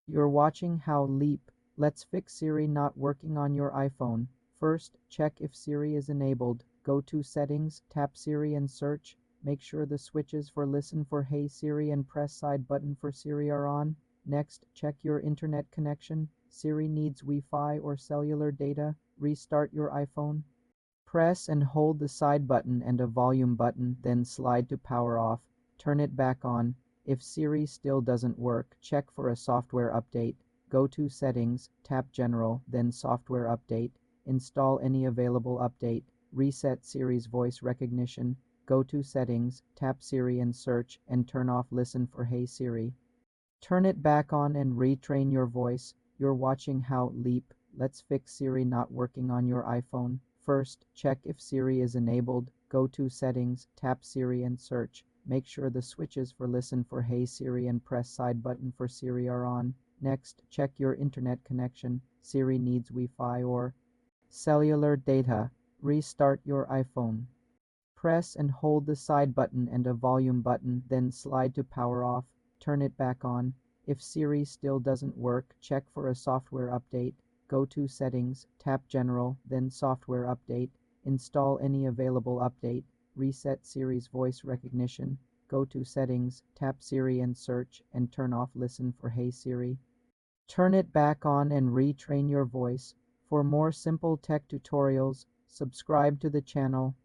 You're watching how Leap. Let's fix Siri not working on your iPhone. First, check if Siri is enabled. Go to Settings, tap Siri and search. Make sure the switches for Listen for Hey Siri and press side button for Siri are on. Next, check your internet connection. Siri needs Wi-Fi or cellular data. Restart your iPhone. Press and hold the side button and a volume button, then slide to power off. Turn it back on. If Siri still doesn't work, check for a software update. Go to Settings, tap General, then Software Update. Install any available update. Reset Siri's voice recognition. Go to Settings, tap Siri and search, and turn off Listen for Hey Siri. Turn it back on and retrain your voice. You're watching how Leap. Let's fix Siri not working on your iPhone. First, check if Siri is enabled. Go to Settings, tap Siri and search. Make sure the switches for Listen for Hey Siri and press side button for Siri are on. Next, check your internet connection. Siri needs Wi-Fi or cellular data. Restart your iPhone. Press and hold the side button and a volume button, then slide to power off. Turn it back on. If Siri still doesn't work, check for a software update. Go to Settings, tap General, then Software Update. Install any available update. Reset Siri's voice recognition. Go to Settings, tap Siri and search, and turn off Listen for Hey Siri. Turn it back on and retrain your voice. For more simple tech tutorials, subscribe to the channel.